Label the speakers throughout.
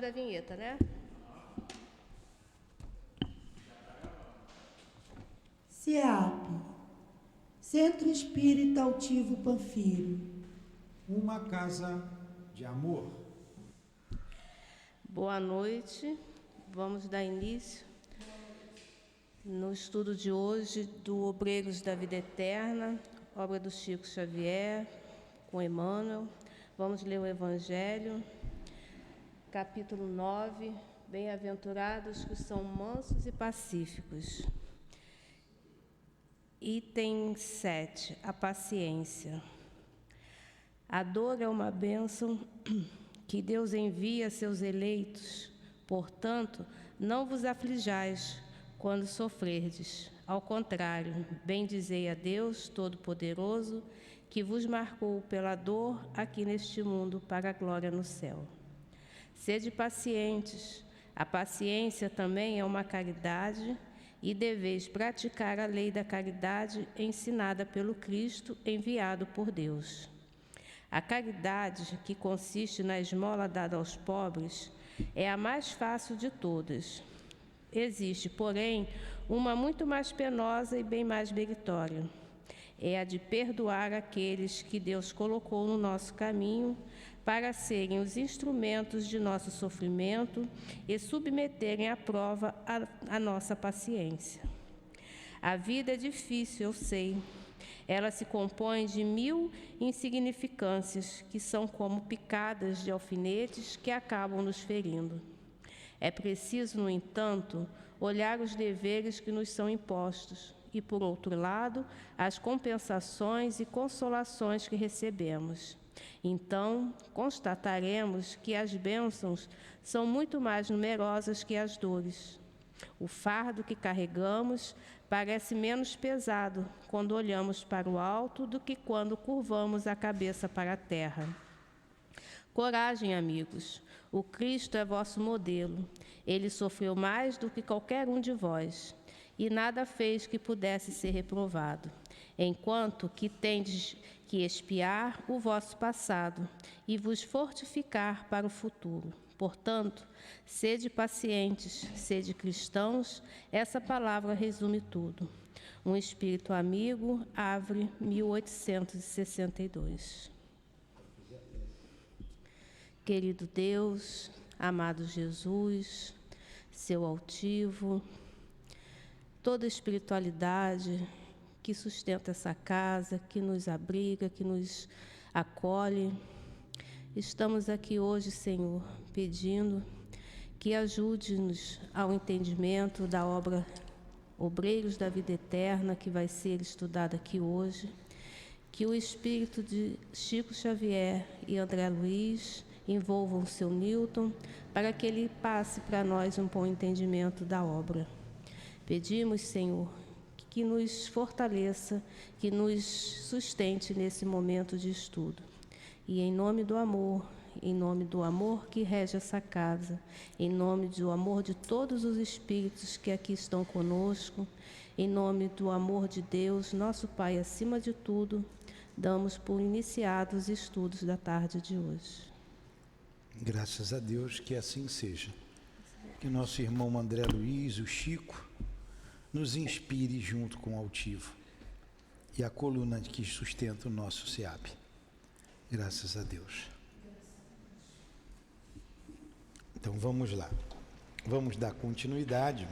Speaker 1: Da vinheta, né?
Speaker 2: CEAP, Centro Espírita Altivo Panfiro.
Speaker 3: Uma casa de amor.
Speaker 1: Boa noite. Vamos dar início no estudo de hoje do Obreiros da Vida Eterna, obra do Chico Xavier, com Emmanuel. Vamos ler o Evangelho, capítulo 9, Bem-aventurados que são mansos e pacíficos. Item 7, a paciência. A dor é uma bênção que Deus envia a seus eleitos. Portanto, não vos aflijais quando sofrerdes. Ao contrário, bendizei a Deus Todo-Poderoso, que vos marcou pela dor aqui neste mundo para a glória no céu. Sede pacientes. A paciência também é uma caridade e deveis praticar a lei da caridade ensinada pelo Cristo enviado por Deus. A caridade, que consiste na esmola dada aos pobres, é a mais fácil de todas. Existe, porém, uma muito mais penosa e bem mais meritória. É a de perdoar aqueles que Deus colocou no nosso caminho para serem os instrumentos de nosso sofrimento e submeterem à prova a nossa paciência. A vida é difícil, eu sei. Ela se compõe de 1000 insignificâncias que são como picadas de alfinetes que acabam nos ferindo. É preciso, no entanto, olhar os deveres que nos são impostos e, por outro lado, as compensações e consolações que recebemos. Então, constataremos que as bênçãos são muito mais numerosas que as dores. O fardo que carregamos parece menos pesado quando olhamos para o alto do que quando curvamos a cabeça para a terra. Coragem, amigos. O Cristo é vosso modelo. Ele sofreu mais do que qualquer um de vós, e nada fez que pudesse ser reprovado, enquanto que tendes que expiar o vosso passado e vos fortificar para o futuro. Portanto, sede pacientes, sede cristãos, essa palavra resume tudo. Um Espírito Amigo, Havre, 1862. Querido Deus, amado Jesus, seu altivo, toda a espiritualidade que sustenta essa casa, que nos abriga, que nos acolhe. Estamos aqui hoje, Senhor, pedindo que ajude-nos ao entendimento da obra Obreiros da Vida Eterna, que vai ser estudada aqui hoje. Que o espírito de Chico Xavier e André Luiz envolvam o seu Newton, para que ele passe para nós um bom entendimento da obra. Pedimos, Senhor, que nos fortaleça, que nos sustente nesse momento de estudo. E em nome do amor que rege essa casa, em nome do amor de todos os espíritos que aqui estão conosco, em nome do amor de Deus, nosso Pai acima de tudo, damos por iniciados os estudos da tarde de hoje.
Speaker 3: Graças a Deus que assim seja. Que nosso irmão André Luiz, o Chico, nos inspire junto com o altivo e a coluna que sustenta o nosso SEAP. Graças a Deus. Então vamos lá. Vamos dar continuidade.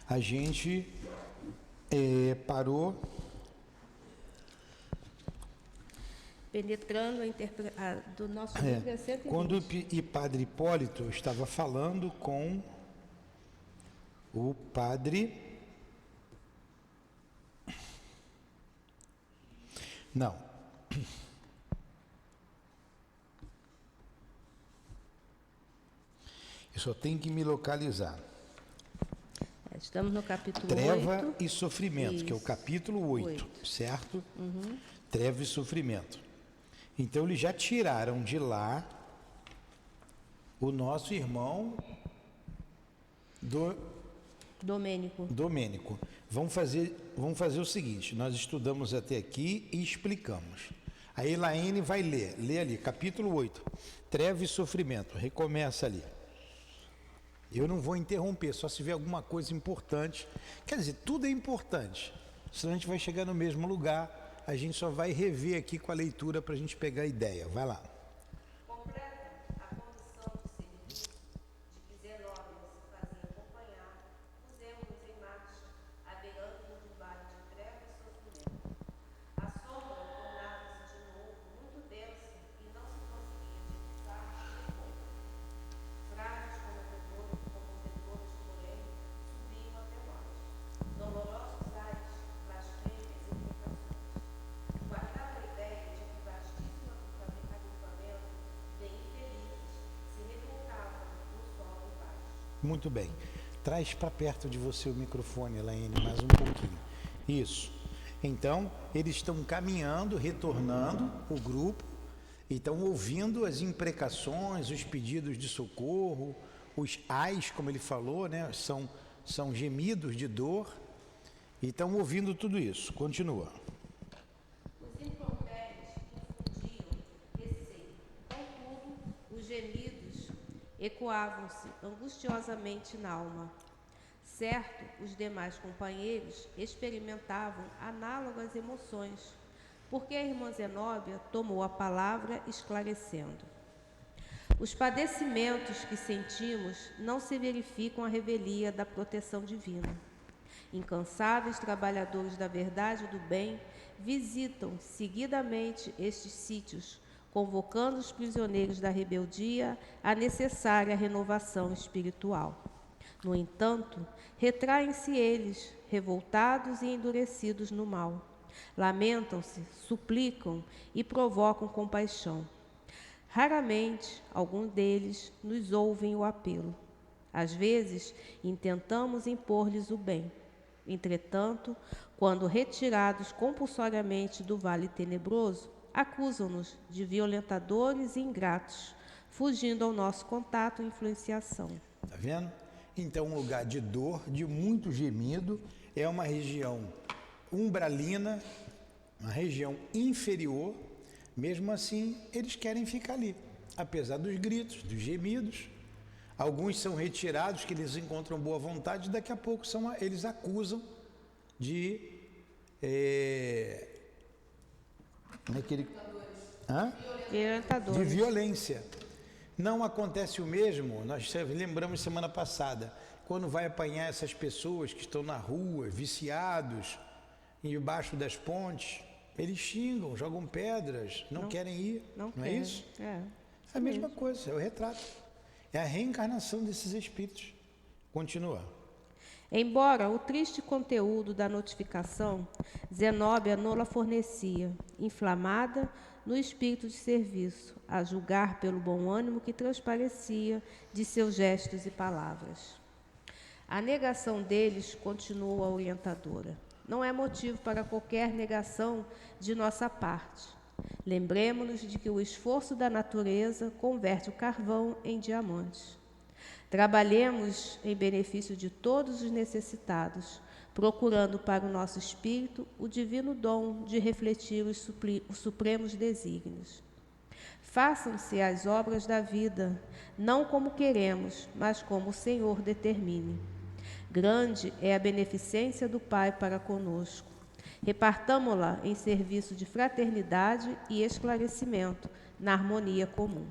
Speaker 3: A gente parou
Speaker 1: penetrando do nosso livro 120.
Speaker 3: Quando o Padre Hipólito estava falando com o Padre... Não. Eu só tenho que me localizar.
Speaker 1: Estamos no capítulo
Speaker 3: Treva
Speaker 1: 8.
Speaker 3: e Sofrimento, isso. Que é o capítulo 8. Certo?
Speaker 1: Uhum.
Speaker 3: Treva e Sofrimento. Então, eles já tiraram de lá o nosso irmão Domênico. Vamos fazer o seguinte, nós estudamos até aqui e explicamos. A Elaine vai ler. Lê ali, capítulo 8. Treva e sofrimento. Recomeça ali. Eu não vou interromper, só se vier alguma coisa importante. Quer dizer, tudo é importante. Senão a gente vai chegar no mesmo lugar. A gente só vai rever aqui com a leitura para a gente pegar a ideia. Vai lá. Muito bem. Traz para perto de você o microfone, Elaine, mais um pouquinho. Isso. Então, eles estão caminhando, retornando, o grupo, e estão ouvindo as imprecações, os pedidos de socorro, os ais, como ele falou, né? São gemidos de dor, e estão ouvindo tudo isso. Continua.
Speaker 1: Os imprompérios infundiam receio. Contudo, os gemidos ecoavam-se angustiosamente na alma. Certo, os demais companheiros experimentavam análogas emoções, porque a irmã Zenóbia tomou a palavra esclarecendo. Os padecimentos que sentimos não se verificam à revelia da proteção divina. Incansáveis trabalhadores da verdade e do bem visitam seguidamente estes sítios, convocando os prisioneiros da rebeldia à necessária renovação espiritual. No entanto, retraem-se eles, revoltados e endurecidos no mal. Lamentam-se, suplicam e provocam compaixão. Raramente, alguns deles nos ouvem o apelo. Às vezes, intentamos impor-lhes o bem. Entretanto, quando retirados compulsoriamente do vale tenebroso, acusam-nos de violentadores e ingratos, fugindo ao nosso contato e influenciação.
Speaker 3: Está vendo? Então, um lugar de dor, de muito gemido, é uma região umbralina, uma região inferior. Mesmo assim, eles querem ficar ali, apesar dos gritos, dos gemidos. Alguns são retirados, que eles encontram boa vontade, daqui a pouco eles acusam de... De violência. Não acontece o mesmo, nós lembramos semana passada, quando vai apanhar essas pessoas que estão na rua, viciados, embaixo das pontes, eles xingam, jogam pedras, não querem ir, não é isso? É a mesma coisa, é o retrato, é a reencarnação desses espíritos. Continua.
Speaker 1: Embora o triste conteúdo da notificação, Zenóbia não-la fornecia, inflamada no espírito de serviço, a julgar pelo bom ânimo que transparecia de seus gestos e palavras. A negação deles, continuou a orientadora, não é motivo para qualquer negação de nossa parte. Lembremos-nos de que o esforço da natureza converte o carvão em diamantes. Trabalhemos em benefício de todos os necessitados, procurando para o nosso espírito o divino dom de refletir os supremos desígnios. Façam-se as obras da vida, não como queremos, mas como o Senhor determine. Grande é a beneficência do Pai para conosco. Repartamo-la em serviço de fraternidade e esclarecimento, na harmonia comum.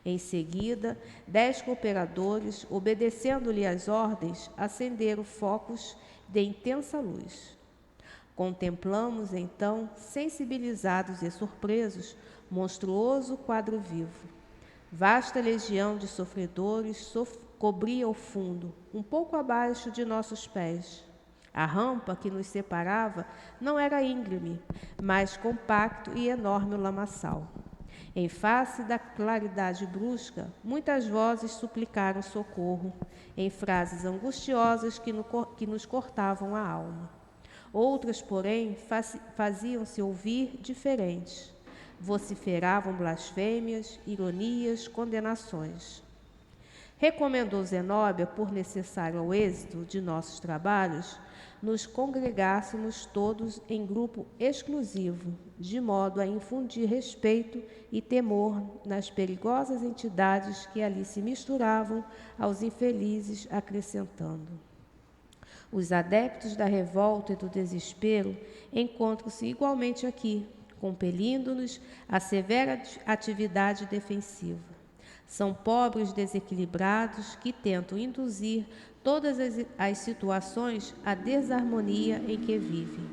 Speaker 1: Em seguida, 10 cooperadores, obedecendo-lhe as ordens, acenderam focos de intensa luz. Contemplamos, então, sensibilizados e surpresos, monstruoso quadro vivo. Vasta legião de sofredores cobria o fundo, um pouco abaixo de nossos pés. A rampa que nos separava não era íngreme, mas compacto e enorme o lamaçal. Em face da claridade brusca, muitas vozes suplicaram socorro, em frases angustiosas que nos cortavam a alma. Outras, porém, faziam-se ouvir diferentes. Vociferavam blasfêmias, ironias, condenações. Recomendou Zenóbia, por necessário ao êxito de nossos trabalhos, nos congregássemos todos em grupo exclusivo, de modo a infundir respeito e temor nas perigosas entidades que ali se misturavam aos infelizes, acrescentando: os adeptos da revolta e do desespero encontram-se igualmente aqui, compelindo-nos à severa atividade defensiva. São pobres desequilibrados que tentam induzir todas as situações à desarmonia em que vivem.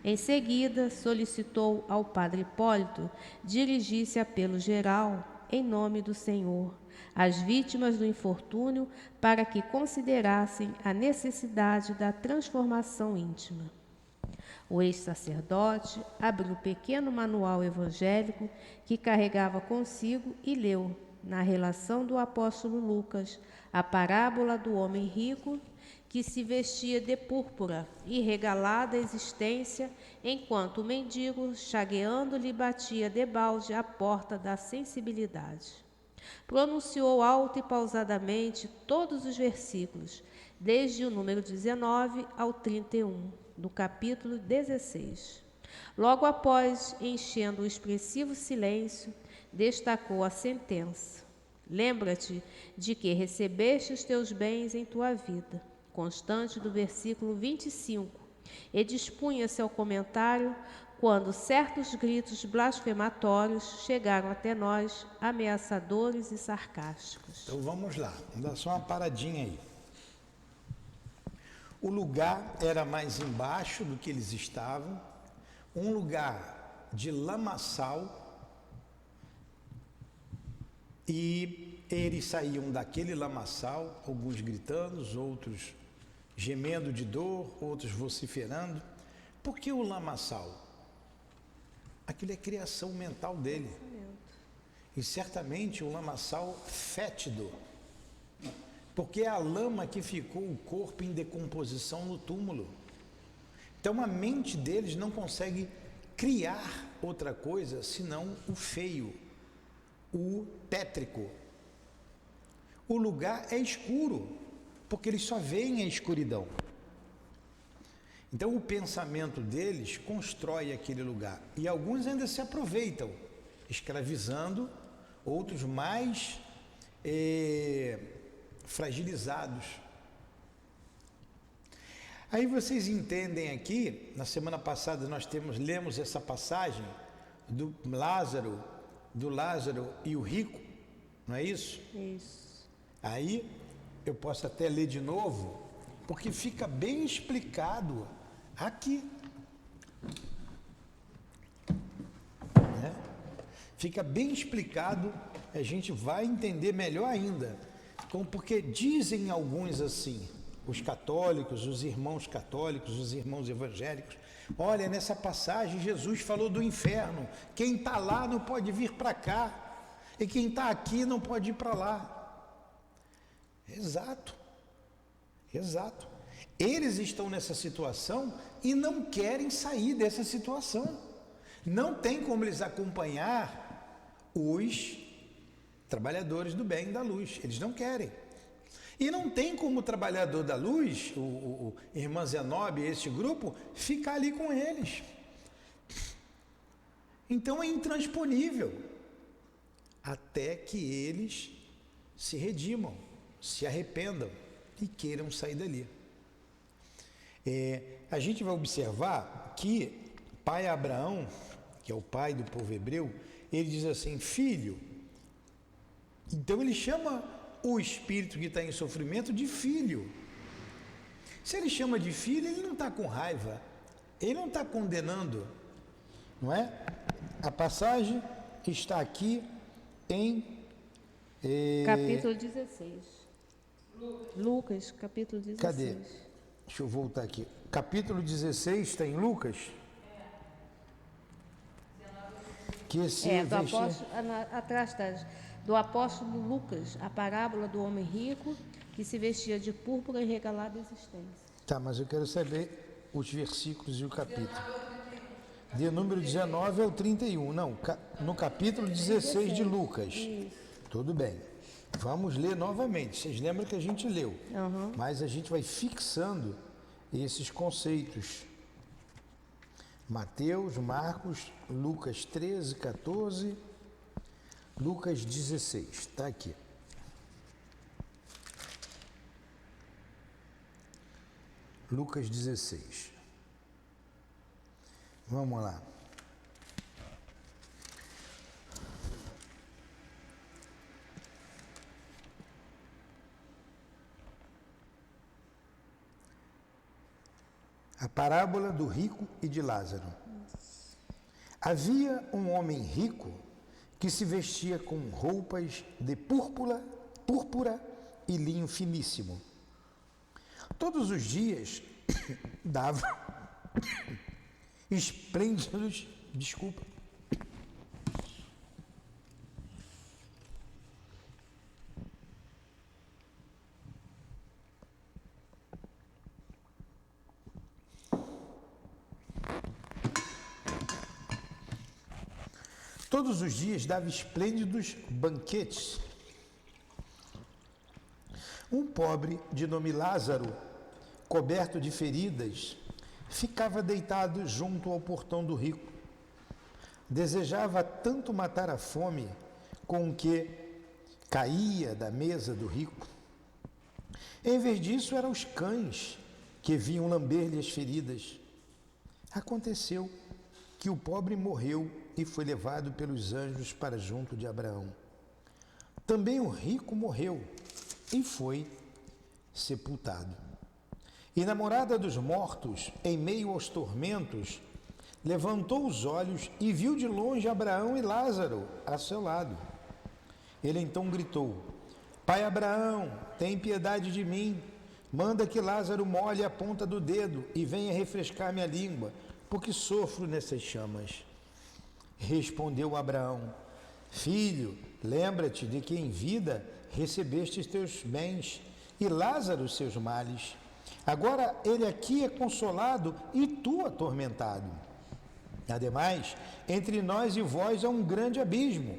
Speaker 1: Em seguida, solicitou ao padre Hipólito dirigisse apelo geral, em nome do Senhor, às vítimas do infortúnio para que considerassem a necessidade da transformação íntima. O ex-sacerdote abriu o pequeno manual evangélico que carregava consigo e leu, na relação do apóstolo Lucas, a parábola do homem rico que se vestia de púrpura e regalada a existência, enquanto o mendigo, chagueando-lhe, batia debalde à porta da sensibilidade. Pronunciou alto e pausadamente todos os versículos, desde o número 19 ao 31, do capítulo 16. Logo após, enchendo o expressivo silêncio, destacou a sentença: lembra-te de que recebeste os teus bens em tua vida, constante do versículo 25, e dispunha-se ao comentário quando certos gritos blasfematórios chegaram até nós, ameaçadores e sarcásticos.
Speaker 3: Então vamos lá, vamos dar só uma paradinha aí. O lugar era mais embaixo do que eles estavam, um lugar de lamaçal, e eles saíam daquele lamaçal, alguns gritando, outros gemendo de dor, outros vociferando. Por que o lamaçal? Aquilo é criação mental dele. E certamente um lamaçal fétido, porque é a lama que ficou o corpo em decomposição no túmulo. Então a mente deles não consegue criar outra coisa senão o feio, o tétrico. O lugar é escuro, porque eles só veem a escuridão. Então o pensamento deles constrói aquele lugar. E alguns ainda se aproveitam, escravizando, outros mais fragilizados. Aí vocês entendem aqui, na semana passada nós lemos essa passagem do Lázaro e o rico, não é isso?
Speaker 1: Isso.
Speaker 3: Aí eu posso até ler de novo, porque fica bem explicado aqui. Né? Fica bem explicado, a gente vai entender melhor ainda. Porque dizem alguns assim, os católicos, os irmãos católicos, os irmãos evangélicos: olha, nessa passagem Jesus falou do inferno, quem está lá não pode vir para cá, e quem está aqui não pode ir para lá. Exato, exato. Eles estão nessa situação e não querem sair dessa situação. Não tem como eles acompanhar os trabalhadores do bem e da luz, eles não querem. E não tem como o trabalhador da luz, o irmã Zenóbia, esse grupo, ficar ali com eles. Então é intransponível, até que eles se redimam, se arrependam e queiram sair dali. A gente vai observar que pai Abraão, que é o pai do povo hebreu, ele diz assim: filho. Então ele chama o espírito que está em sofrimento de filho. Se ele chama de filho, ele não está com raiva, ele não está condenando, não é? A passagem está aqui em
Speaker 1: capítulo 16. Lucas, capítulo 16.
Speaker 3: Cadê? Deixa eu voltar aqui. Capítulo 16 está em Lucas? Que esse
Speaker 1: do apóstolo, atrás está, do apóstolo Lucas, a parábola do homem rico que se vestia de púrpura e regalada existência.
Speaker 3: Tá, mas eu quero saber os versículos e o capítulo. De número 19 ao 31. Não, no capítulo 16 de Lucas.
Speaker 1: Isso.
Speaker 3: Tudo bem. Vamos ler novamente. Vocês lembram que a gente leu,
Speaker 1: Uhum.
Speaker 3: mas a gente vai fixando esses conceitos. Mateus, Marcos, Lucas 13, 14, Lucas 16. Está aqui. Lucas 16. Vamos lá. A parábola do rico e de Lázaro. Havia um homem rico que se vestia com roupas de púrpura e linho finíssimo. Todos os dias dava esplêndidos, todos os dias dava esplêndidos banquetes. Um pobre de nome Lázaro, coberto de feridas, ficava deitado junto ao portão do rico. Desejava tanto matar a fome com o que caía da mesa do rico. Em vez disso, eram os cães que vinham lamber-lhe as feridas. Aconteceu que o pobre morreu e foi levado pelos anjos para junto de Abraão. Também o rico morreu e foi sepultado. E na morada dos mortos, em meio aos tormentos, levantou os olhos e viu de longe Abraão e Lázaro a seu lado. Ele então gritou: Pai Abraão, tem piedade de mim, manda que Lázaro molhe a ponta do dedo e venha refrescar minha língua, porque sofro nessas chamas. Respondeu Abraão: Filho, lembra-te de que em vida recebeste os teus bens e Lázaro os seus males. Agora ele aqui é consolado e tu atormentado. Ademais, entre nós e vós há um grande abismo.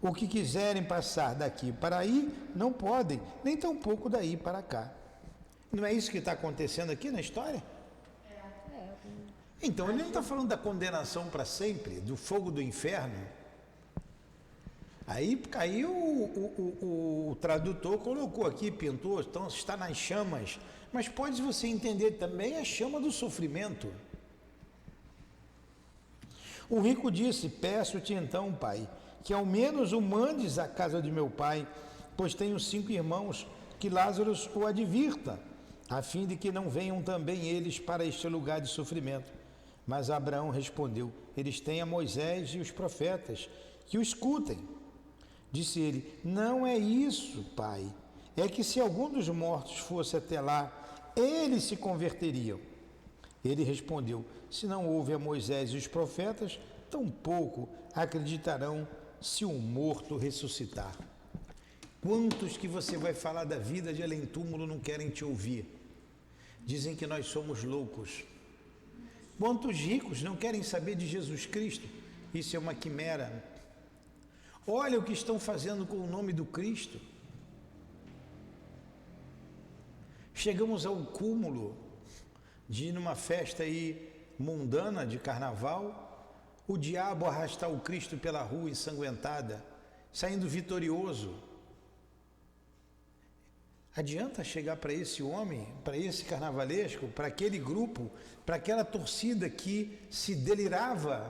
Speaker 3: O que quiserem passar daqui para aí, não podem, nem tampouco daí para cá. Não é isso que está acontecendo aqui na história? Então, ele não está falando da condenação para sempre, do fogo do inferno. Aí o tradutor colocou aqui, pintou, então está nas chamas. Mas pode você entender também a chama do sofrimento. O rico disse: Peço-te então, pai, que ao menos o mandes à casa de meu pai, pois tenho 5 irmãos, que Lázaro o advirta, a fim de que não venham também eles para este lugar de sofrimento. Mas Abraão respondeu: Eles têm a Moisés e os profetas, que o escutem. Disse ele: Não é isso, pai. É que se algum dos mortos fosse até lá, eles se converteriam. Ele respondeu: Se não houve a Moisés e os profetas, tampouco acreditarão se um morto ressuscitar. Quantos que você vai falar da vida de além-túmulo não querem te ouvir? Dizem que nós somos loucos. Quantos ricos não querem saber de Jesus Cristo? Isso é uma quimera. Olha o que estão fazendo com o nome do Cristo. Chegamos ao cúmulo de ir numa festa aí mundana de carnaval, o diabo arrastar o Cristo pela rua ensanguentada, saindo vitorioso. Adianta chegar para esse homem, para esse carnavalesco, para aquele grupo, para aquela torcida que se delirava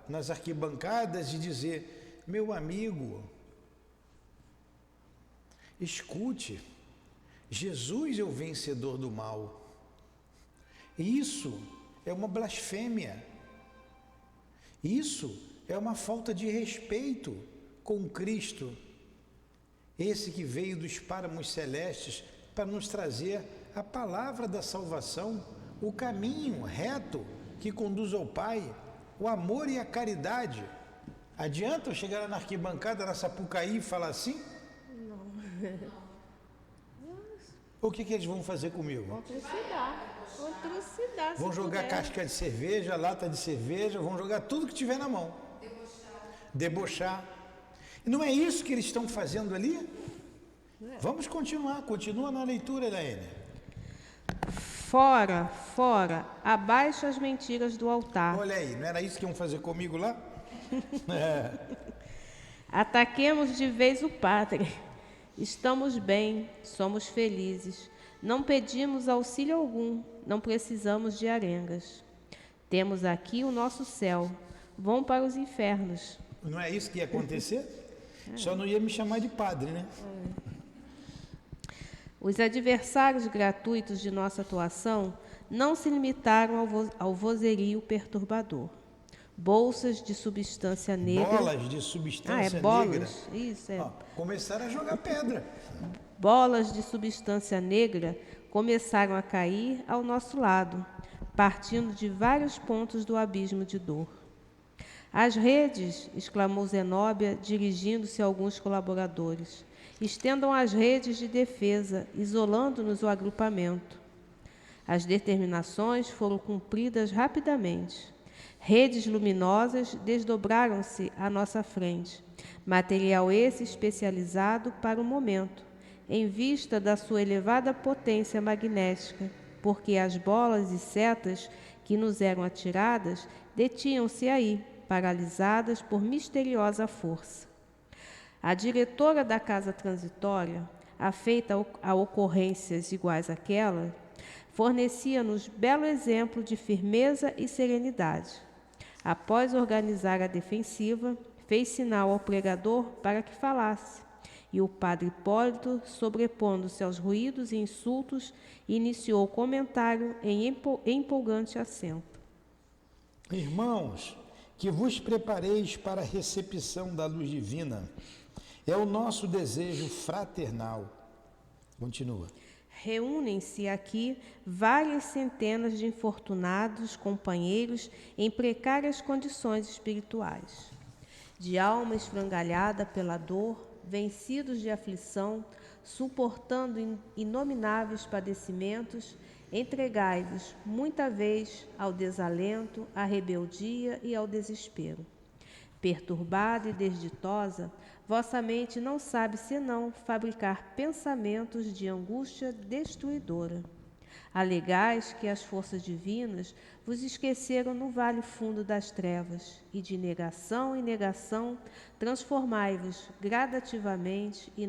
Speaker 3: nas arquibancadas e dizer: meu amigo, escute, Jesus é o vencedor do mal. Isso é uma blasfêmia. Isso é uma falta de respeito com Cristo, esse que veio dos páramos celestes para nos trazer a palavra da salvação, o caminho reto que conduz ao Pai, o amor e a caridade. Adianta eu chegar na arquibancada, na Sapucaí, e falar assim?
Speaker 1: Não.
Speaker 3: O que eles vão fazer comigo?
Speaker 1: Vão trucidar.
Speaker 3: Vão jogar casca de cerveja, lata de cerveja, vão jogar tudo que tiver na mão. Debochar. Não é isso que eles estão fazendo ali? Vamos continuar, continua na leitura, Elaine.
Speaker 1: Fora, fora, abaixo as mentiras do altar.
Speaker 3: Olha aí, não era isso que iam fazer comigo lá?
Speaker 1: Ataquemos de vez o Padre. Estamos bem, somos felizes. Não pedimos auxílio algum, não precisamos de arengas. Temos aqui o nosso céu. Vão para os infernos.
Speaker 3: Não é isso que ia acontecer? Só não ia me chamar de padre, né?
Speaker 1: Os adversários gratuitos de nossa atuação não se limitaram ao vozerio perturbador. Bolsas de substância negra.
Speaker 3: Bolas de substância
Speaker 1: bolas.
Speaker 3: negra.
Speaker 1: Isso, é.
Speaker 3: Ó, começaram a jogar pedra.
Speaker 1: Bolas de substância negra começaram a cair ao nosso lado, partindo de vários pontos do abismo de dor. As redes, exclamou Zenóbia, dirigindo-se a alguns colaboradores. Estendam as redes de defesa, isolando-nos o agrupamento. As determinações foram cumpridas rapidamente. Redes luminosas desdobraram-se à nossa frente, material esse especializado para o momento, em vista da sua elevada potência magnética, porque as bolas e setas que nos eram atiradas detinham-se aí, paralisadas por misteriosa força. A diretora da casa transitória, afeita a ocorrências iguais àquela, fornecia-nos belo exemplo de firmeza e serenidade. Após organizar a defensiva, fez sinal ao pregador para que falasse, e o padre Hipólito, sobrepondo-se aos ruídos e insultos, iniciou o comentário em empolgante acento.
Speaker 3: Irmãos, que vos prepareis para a recepção da luz divina. É o nosso desejo fraternal. Continua.
Speaker 1: Reúnem-se aqui várias centenas de infortunados companheiros em precárias condições espirituais. De alma esfrangalhada pela dor, vencidos de aflição, suportando inomináveis padecimentos, entregai-vos, muita vez, ao desalento, à rebeldia e ao desespero. Perturbada e desditosa, vossa mente não sabe senão fabricar pensamentos de angústia destruidora. Alegais que as forças divinas vos esqueceram no vale fundo das trevas, e de negação em negação transformai-vos gradativa e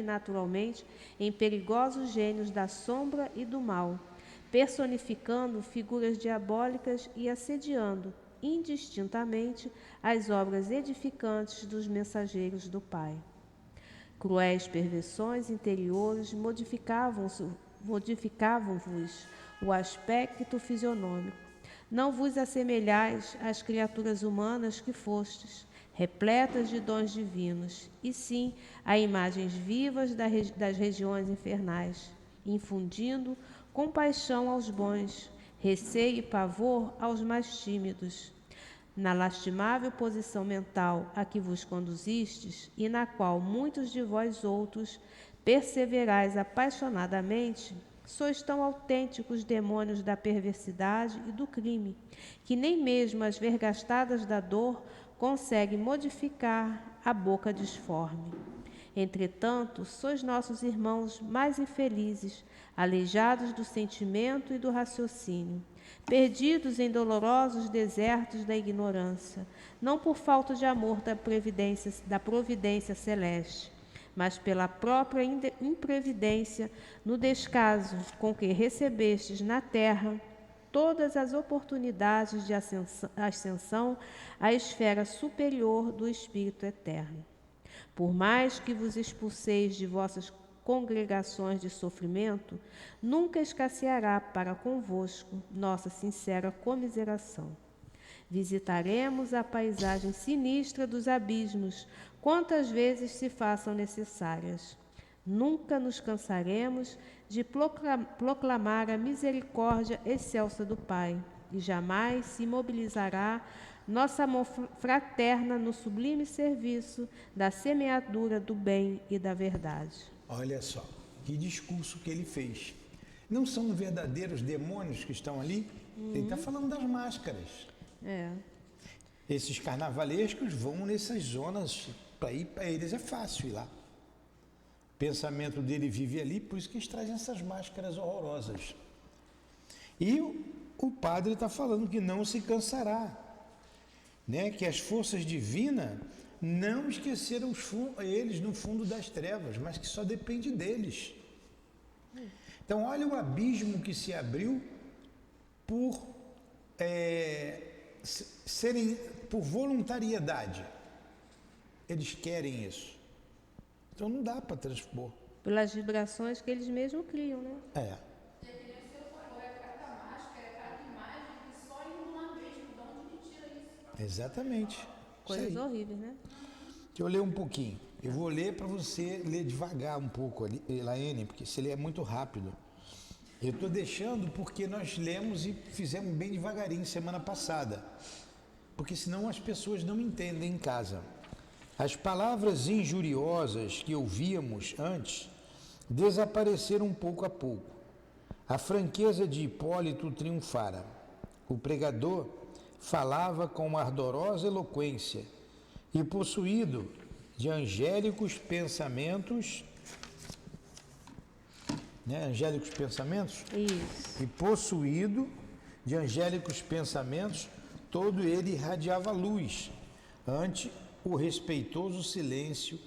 Speaker 1: naturalmente, em perigosos gênios da sombra e do mal, personificando figuras diabólicas e assediando indistintamente as obras edificantes dos mensageiros do Pai. Cruéis perversões interiores modificavam-vos o aspecto fisionômico. Não vos assemelhais às criaturas humanas que fostes, repletas de dons divinos, e sim a imagens vivas das regiões infernais, infundindo compaixão aos bons, receio e pavor aos mais tímidos. Na lastimável posição mental a que vos conduzistes e na qual muitos de vós outros perseverais apaixonadamente, sois tão autênticos demônios da perversidade e do crime, que nem mesmo as vergastadas da dor conseguem modificar a boca disforme. Entretanto, sois nossos irmãos mais infelizes, aleijados do sentimento e do raciocínio, perdidos em dolorosos desertos da ignorância, não por falta de amor da providência celeste, mas pela própria imprevidência no descaso com que recebestes na terra todas as oportunidades de ascensão à esfera superior do Espírito Eterno. Por mais que vos expulseis de vossas congregações de sofrimento, nunca escasseará para convosco nossa sincera comiseração. Visitaremos a paisagem sinistra dos abismos, quantas vezes se façam necessárias. Nunca nos cansaremos de proclamar a misericórdia excelsa do Pai, e jamais se mobilizará nossa mão fraterna no sublime serviço da semeadura do bem e da verdade.
Speaker 3: Olha só, que discurso que ele fez. Não são verdadeiros demônios que estão ali? Ele está falando das máscaras. Esses carnavalescos vão nessas zonas, para ir para eles é fácil ir lá. pensamento dele vive ali, por isso que eles trazem essas máscaras horrorosas. E o padre está falando que não se cansará, né? Que as forças divinas não esqueceram eles no fundo das trevas, mas que só depende deles. Então, olha o abismo que se abriu por por voluntariedade. Eles querem isso. Então, não dá para transpor.
Speaker 1: Pelas vibrações que eles mesmos criam, né?
Speaker 3: Exatamente.
Speaker 1: Coisas horríveis, né?
Speaker 3: Deixa eu ler um pouquinho. Eu vou ler para você ler devagar um pouco, Elaine, porque se ler é muito rápido. Eu estou deixando porque nós lemos e fizemos bem devagarinho semana passada. Porque senão as pessoas não entendem em casa. As palavras injuriosas que ouvíamos antes desapareceram pouco a pouco. A franqueza de Hipólito triunfara. O pregador falava com uma ardorosa eloquência e, possuído de angélicos pensamentos, angélicos pensamentos?
Speaker 1: Isso.
Speaker 3: E possuído de angélicos pensamentos, todo ele irradiava luz ante o respeitoso silêncio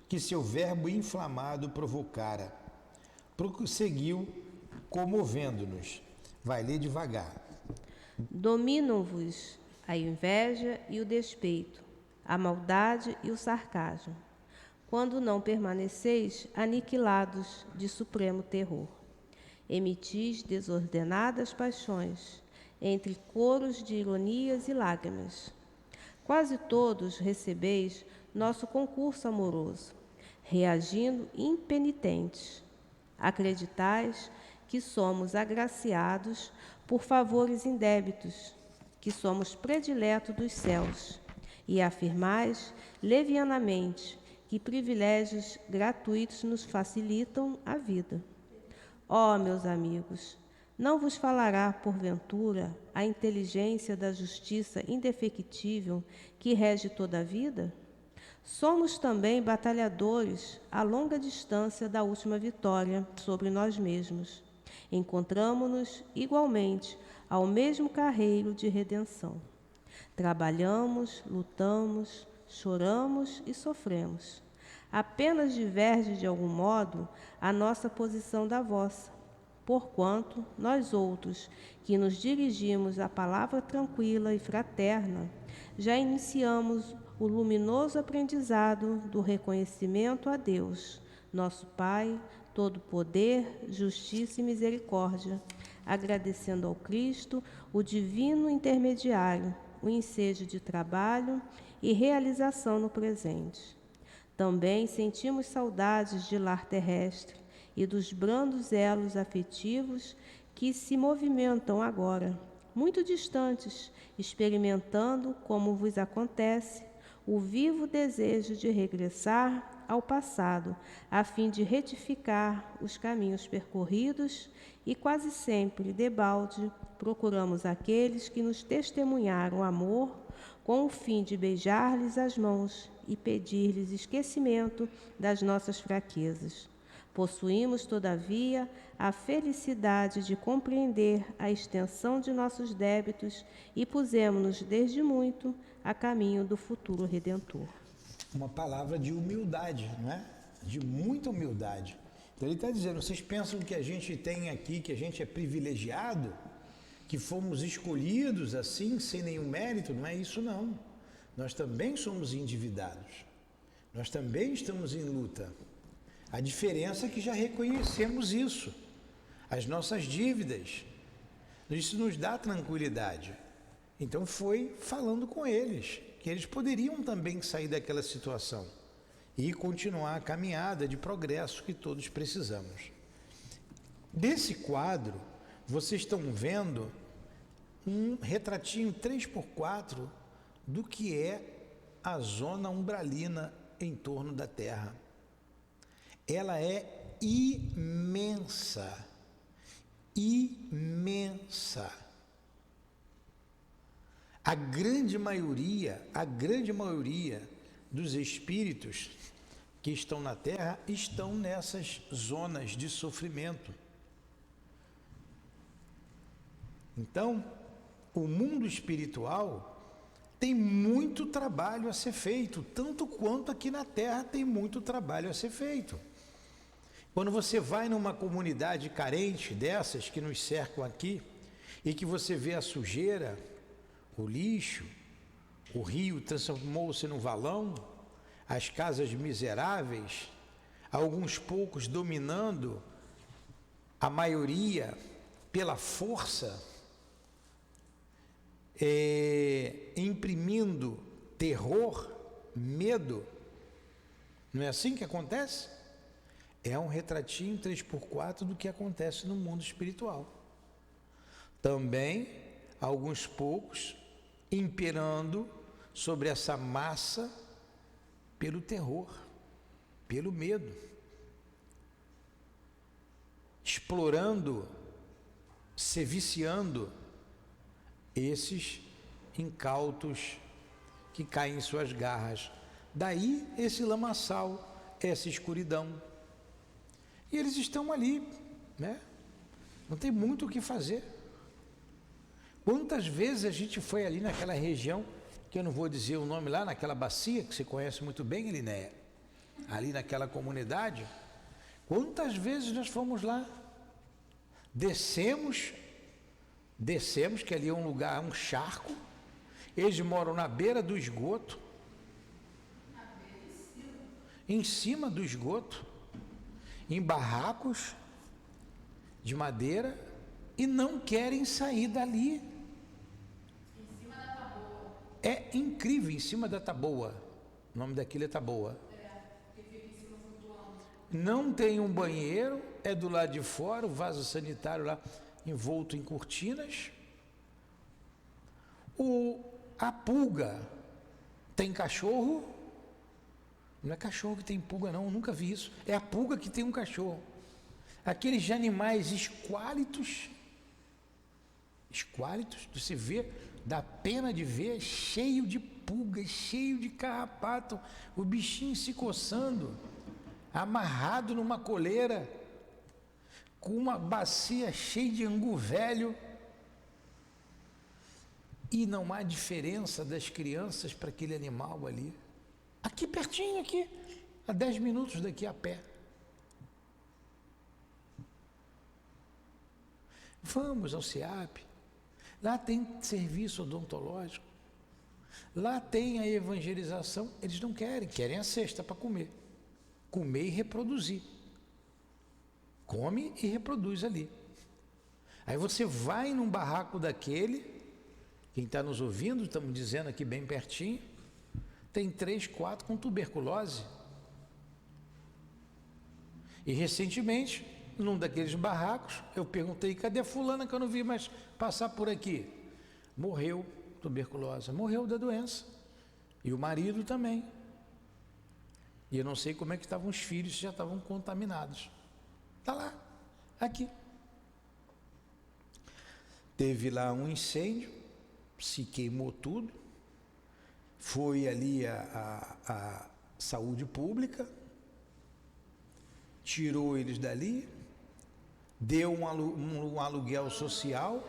Speaker 3: que seu verbo inflamado provocara. Prosseguiu, comovendo-nos. Vai ler devagar.
Speaker 1: Dominam-vos a inveja e o despeito, a maldade e o sarcasmo, quando não permaneceis aniquilados de supremo terror. Emitis desordenadas paixões, entre coros de ironias e lágrimas. Quase todos recebeis nosso concurso amoroso, reagindo impenitentes. Acreditais que somos agraciados por favores indébitos, que somos prediletos dos céus, e afirmais levianamente que privilégios gratuitos nos facilitam a vida. Ó, meus amigos, não vos falará, porventura, a inteligência da justiça indefectível que rege toda a vida? Somos também batalhadores a longa distância da última vitória sobre nós mesmos. Encontramo-nos igualmente ao mesmo carreiro de redenção. Trabalhamos, lutamos, choramos e sofremos. Apenas diverge de algum modo a nossa posição da vossa, porquanto nós outros, que nos dirigimos à palavra tranquila e fraterna, já iniciamos o luminoso aprendizado do reconhecimento a Deus, nosso Pai, todo poder, justiça e misericórdia, agradecendo ao Cristo, o divino intermediário, o ensejo de trabalho e realização no presente. Também sentimos saudades de lar terrestre e dos brandos elos afetivos que se movimentam agora, muito distantes, experimentando, como vos acontece, o vivo desejo de regressar ao passado, a fim de retificar os caminhos percorridos e quase sempre, debalde, procuramos aqueles que nos testemunharam amor com o fim de beijar-lhes as mãos e pedir-lhes esquecimento das nossas fraquezas. Possuímos, todavia, a felicidade de compreender a extensão de nossos débitos e pusemos-nos desde muito a caminho do futuro Redentor.
Speaker 3: Uma palavra de humildade, não é? De muita humildade. Então ele está dizendo, vocês pensam que a gente tem aqui, que a gente é privilegiado, que fomos escolhidos assim, sem nenhum mérito? Não é isso não. Nós também somos endividados. Nós também estamos em luta. A diferença é que já reconhecemos isso. As nossas dívidas. Isso nos dá tranquilidade. Então foi falando com eles, que eles poderiam também sair daquela situação e continuar a caminhada de progresso que todos precisamos. Desse quadro, vocês estão vendo um retratinho 3x4 do que é a zona umbralina em torno da Terra. Ela é imensa, imensa. A grande maioria dos espíritos que estão na Terra estão nessas zonas de sofrimento. Então, o mundo espiritual tem muito trabalho a ser feito, tanto quanto aqui na Terra tem muito trabalho a ser feito. Quando você vai numa comunidade carente dessas que nos cercam aqui, e que você vê a sujeira, o lixo, o rio transformou-se num valão, as casas miseráveis, alguns poucos dominando a maioria pela força, imprimindo terror, medo. Não é assim que acontece? É um retratinho 3x4 do que acontece no mundo espiritual. Também, alguns poucos imperando sobre essa massa pelo terror, pelo medo, explorando, se viciando esses incautos que caem em suas garras. Daí esse lamaçal, essa escuridão. E eles estão ali, né? Não tem muito o que fazer. Quantas vezes a gente foi ali naquela região, que eu não vou dizer o nome lá, naquela bacia, que você conhece muito bem, Elinéia, ali naquela comunidade, quantas vezes nós fomos lá, descemos, que ali é um lugar, um charco, eles moram na beira do esgoto, em cima do esgoto, em barracos de madeira, e não querem sair dali. É incrível, em cima da taboa. O nome daquilo é taboa. Não tem um banheiro, é do lado de fora, o vaso sanitário lá envolto em cortinas. A pulga tem cachorro. Não é cachorro que tem pulga não, eu nunca vi isso. É a pulga que tem um cachorro. Aqueles animais esquálitos, você vê, dá pena de ver, cheio de pulgas, cheio de carrapato, o bichinho se coçando, amarrado numa coleira, com uma bacia cheia de angu velho, e não há diferença das crianças para aquele animal ali, aqui pertinho, aqui, a 10 minutos daqui a pé. Vamos ao SEAP, lá tem serviço odontológico, lá tem a evangelização. Eles não querem a cesta para comer e reproduzir, come e reproduz ali. Aí você vai num barraco daquele, quem está nos ouvindo, estamos dizendo aqui bem pertinho, tem 3, 4 com tuberculose, e recentemente num daqueles barracos, eu perguntei, cadê a fulana que eu não vi mais passar por aqui? Morreu, tuberculose, morreu da doença, e o marido também, e eu não sei como é que estavam os filhos, já estavam contaminados, está lá, aqui. Teve lá um incêndio, se queimou tudo, foi ali a saúde pública, tirou eles dali, deu um aluguel social,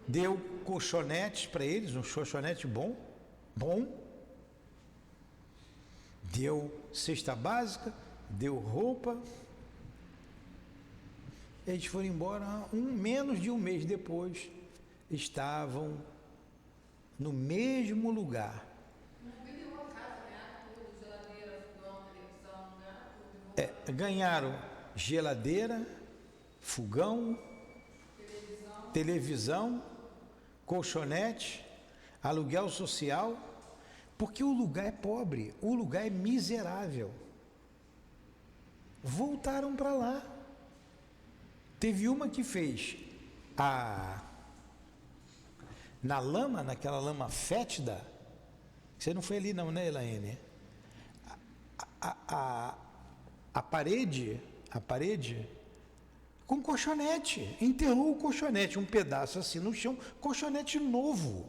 Speaker 3: deu colchonetes para eles, um colchonete bom, deu cesta básica, deu roupa. Eles foram embora, menos de um mês depois, estavam no mesmo lugar. Ganharam geladeira, fogão, televisão, colchonete, aluguel social, porque o lugar é pobre, o lugar é miserável. Voltaram para lá. Teve uma que fez na lama, naquela lama fétida. Você não foi ali não, né, Elaine? A parede com colchonete, enterrou o colchonete, um pedaço assim no chão, colchonete novo,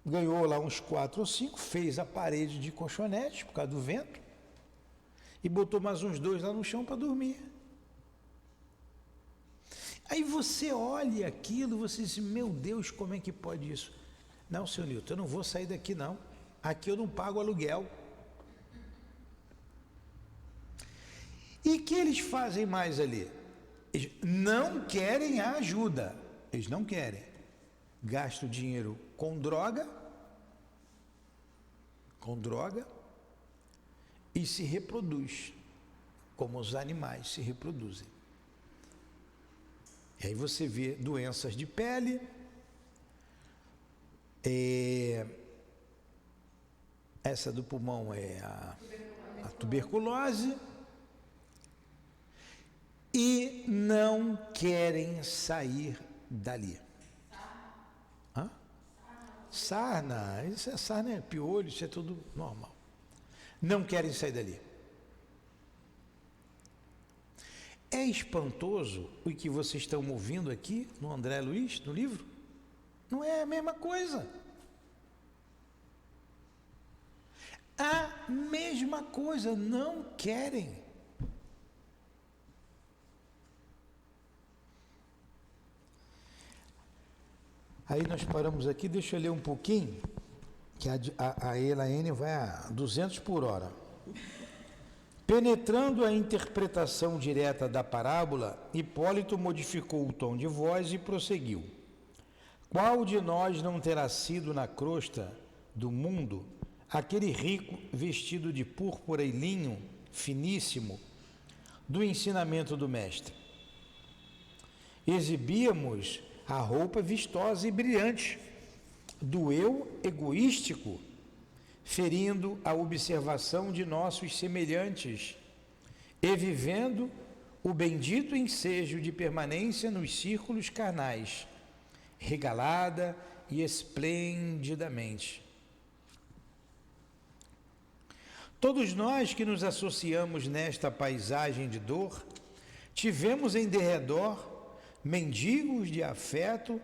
Speaker 3: ganhou lá uns 4 ou 5, fez a parede de colchonete por causa do vento e botou mais uns 2 lá no chão para dormir. Aí você olha aquilo, você diz, meu Deus, como é que pode isso? Não, seu Nilton, eu não vou sair daqui não. Aqui eu não pago aluguel. E o que eles fazem mais ali? Eles não querem a ajuda. Eles não querem. Gastam dinheiro com droga e se reproduz, como os animais se reproduzem. E aí você vê doenças de pele, essa do pulmão é a tuberculose, e não querem sair dali. Hã? Sarna, sarna é piolho, isso é tudo normal. Não querem sair dali. É espantoso o que vocês estão ouvindo aqui no André Luiz, no livro? Não é a mesma coisa. A mesma coisa, não querem. Aí nós paramos aqui, deixa eu ler um pouquinho, que a Elaine vai a 200 por hora. Penetrando a interpretação direta da parábola, Hipólito modificou o tom de voz e prosseguiu. Qual de nós não terá sido na crosta do mundo aquele rico vestido de púrpura e linho finíssimo do ensinamento do mestre? Exibíamos a roupa vistosa e brilhante do eu egoístico, ferindo a observação de nossos semelhantes e vivendo o bendito ensejo de permanência nos círculos carnais, regalada e esplendidamente. Todos nós que nos associamos nesta paisagem de dor, tivemos em derredor mendigos de afeto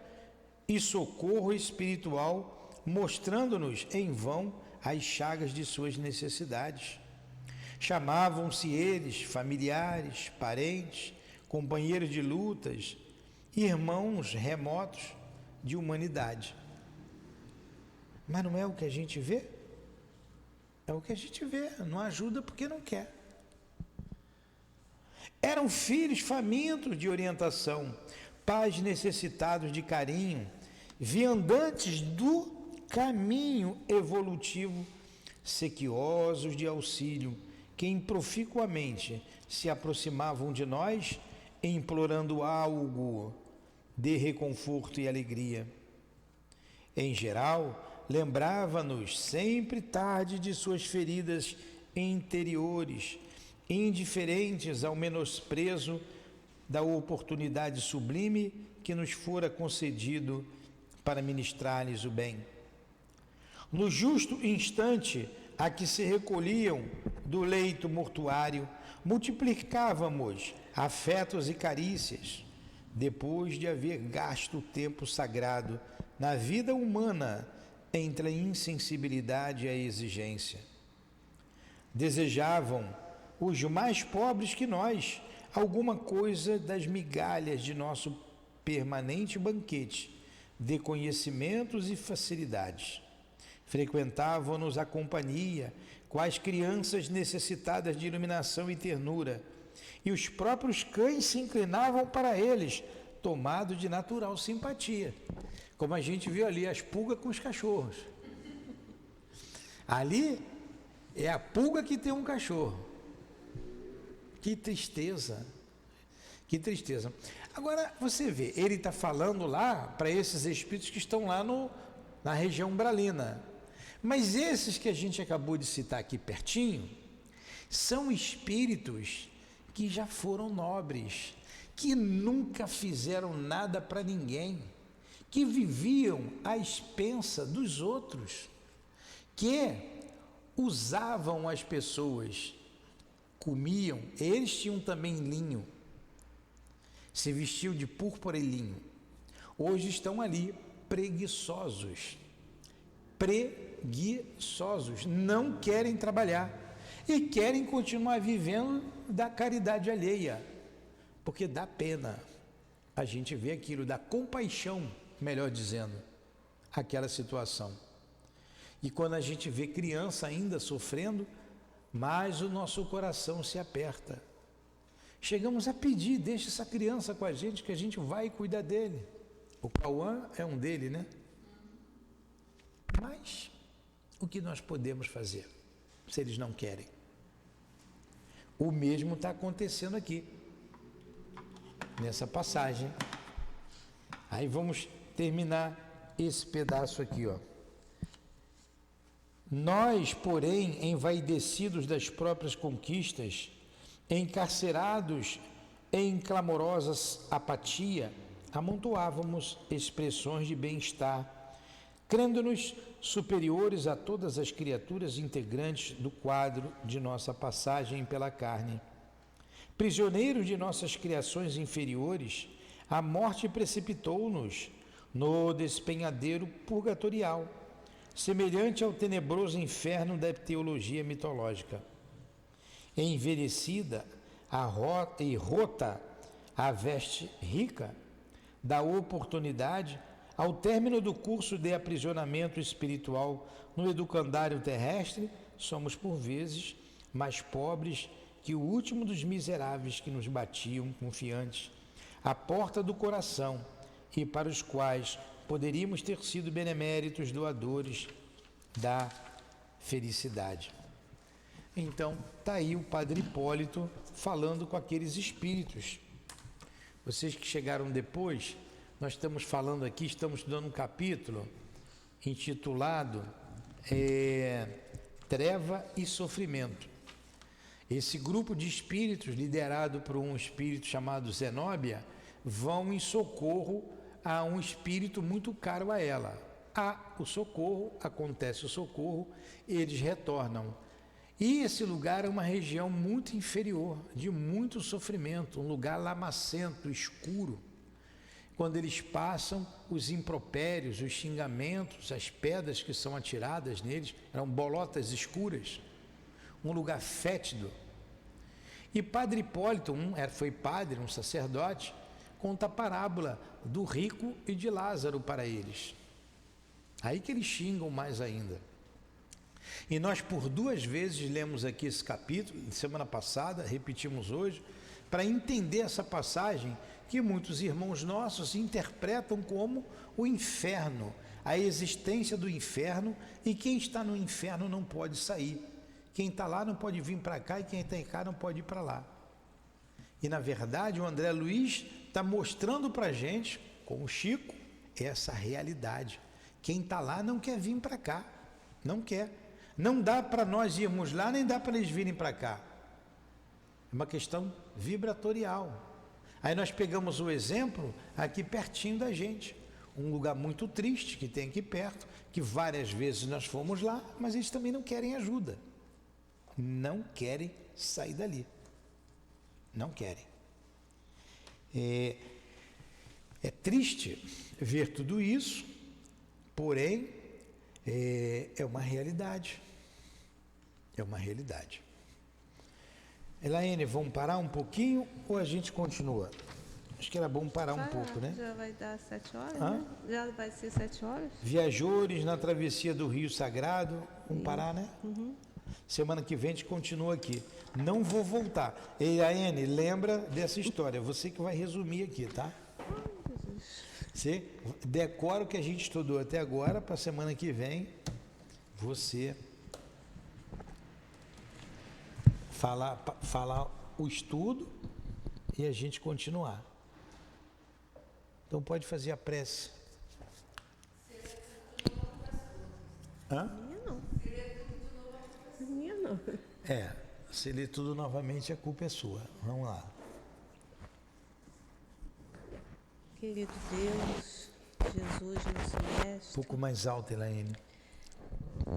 Speaker 3: e socorro espiritual, mostrando-nos em vão as chagas de suas necessidades. Chamavam-se eles familiares, parentes, companheiros de lutas, irmãos remotos de humanidade. Mas não é o que a gente vê? É o que a gente vê, não ajuda porque não quer. Eram filhos famintos de orientação, pais necessitados de carinho, viandantes do caminho evolutivo, sequiosos de auxílio, que improficuamente se aproximavam de nós, implorando algo de reconforto e alegria. Em geral, lembrava-nos sempre tarde de suas feridas interiores, indiferentes ao menosprezo da oportunidade sublime que nos fora concedido para ministrar-lhes o bem. No justo instante a que se recolhiam do leito mortuário, multiplicávamos afetos e carícias, depois de haver gasto o tempo sagrado na vida humana entre a insensibilidade e a exigência. Desejavam os mais pobres que nós alguma coisa das migalhas de nosso permanente banquete de conhecimentos e facilidades. Frequentavam-nos a companhia, quais crianças necessitadas de iluminação e ternura, e os próprios cães se inclinavam para eles, tomados de natural simpatia, como a gente viu ali, as pulgas com os cachorros. Ali é a pulga que tem um cachorro. Que tristeza, que tristeza. Agora, você vê, ele está falando lá para esses espíritos que estão lá na região umbralina. Mas esses que a gente acabou de citar aqui pertinho, são espíritos que já foram nobres, que nunca fizeram nada para ninguém, que viviam à expensa dos outros, que usavam as pessoas, comiam, eles tinham também linho, se vestiam de púrpura e linho. Hoje estão ali preguiçosos, preguiçosos, não querem trabalhar e querem continuar vivendo da caridade alheia, porque dá pena a gente ver aquilo, dá compaixão, melhor dizendo, aquela situação. E quando a gente vê criança ainda sofrendo, mais o nosso coração se aperta. Chegamos a pedir, deixa essa criança com a gente, que a gente vai cuidar dele. O Cauã é um dele, né? Mas o que nós podemos fazer, se eles não querem? O mesmo está acontecendo aqui, nessa passagem. Aí vamos terminar esse pedaço aqui, ó. Nós, porém, envaidecidos das próprias conquistas, encarcerados em clamorosa apatia, amontoávamos expressões de bem-estar, crendo-nos superiores a todas as criaturas integrantes do quadro de nossa passagem pela carne. Prisioneiros de nossas criações inferiores, a morte precipitou-nos no despenhadeiro purgatorial, semelhante ao tenebroso inferno da teologia mitológica. Envelhecida e rota a veste rica da oportunidade, ao término do curso de aprisionamento espiritual no educandário terrestre, somos por vezes mais pobres que o último dos miseráveis que nos batiam confiantes à porta do coração e para os quais poderíamos ter sido beneméritos doadores da felicidade. Então, está aí o Padre Hipólito falando com aqueles espíritos. Vocês que chegaram depois, nós estamos falando aqui, estamos estudando um capítulo intitulado Treva e Sofrimento. Esse grupo de espíritos, liderado por um espírito chamado Zenóbia, vão em socorro a um espírito muito caro a ela. Há o socorro, acontece o socorro, eles retornam. E esse lugar é uma região muito inferior, de muito sofrimento, um lugar lamacento, escuro. Quando eles passam, os impropérios, os xingamentos, as pedras que são atiradas neles, eram bolotas escuras, um lugar fétido. E Padre Hipólito, foi padre, um sacerdote, conta a parábola do rico e de Lázaro para eles. Aí que eles xingam mais ainda. E nós por 2 vezes lemos aqui esse capítulo, semana passada, repetimos hoje, para entender essa passagem que muitos irmãos nossos interpretam como o inferno, a existência do inferno, e quem está no inferno não pode sair. Quem está lá não pode vir para cá e quem está cá não pode ir para lá. E na verdade o André Luiz está mostrando para a gente, com o Chico, essa realidade. Quem está lá não quer vir para cá, não quer. Não dá para nós irmos lá, nem dá para eles virem para cá. É uma questão vibratorial. Aí nós pegamos o exemplo aqui pertinho da gente. Um lugar muito triste que tem aqui perto, que várias vezes nós fomos lá, mas eles também não querem ajuda. Não querem sair dali. Não querem. É triste ver tudo isso, porém, é uma realidade. É uma realidade. Elaine, vamos parar um pouquinho ou a gente continua? Acho que era bom parar um pouco, né?
Speaker 1: Já vai dar 7 horas, né? Já vai ser 7 horas.
Speaker 3: Viajores na travessia do Rio Sagrado. Vamos parar, né? Uhum. Semana que vem a gente continua aqui. Não vou voltar. Elaine, lembra dessa história. Você que vai resumir aqui, tá? Você decora o que a gente estudou até agora, para a semana que vem você falar o estudo e a gente continuar. Então pode fazer a prece. Hã?
Speaker 1: Minha não.
Speaker 3: Se ler tudo novamente, a culpa é sua. Vamos lá.
Speaker 1: Querido Deus, Jesus, nosso Mestre.
Speaker 3: Um pouco mais alto, Elaine.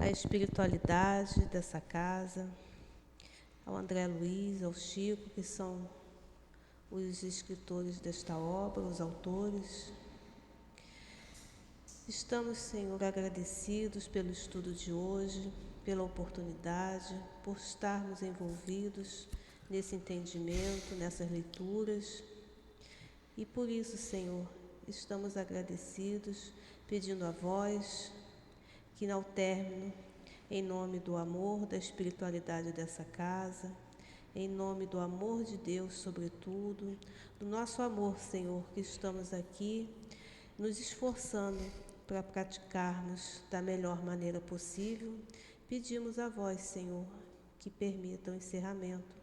Speaker 1: A espiritualidade dessa casa, ao André Luiz, ao Chico, que são os escritores desta obra, os autores. Estamos, Senhor, agradecidos pelo estudo de hoje, pela oportunidade, por estarmos envolvidos nesse entendimento, nessas leituras. E por isso, Senhor, estamos agradecidos, pedindo a vós que, ao término, em nome do amor, da espiritualidade dessa casa, em nome do amor de Deus, sobretudo, do nosso amor, Senhor, que estamos aqui nos esforçando para praticarmos da melhor maneira possível, pedimos a vós, Senhor, que permita o encerramento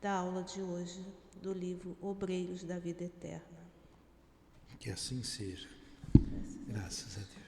Speaker 1: da aula de hoje do livro Obreiros da Vida Eterna.
Speaker 3: Que assim seja. Graças a Deus.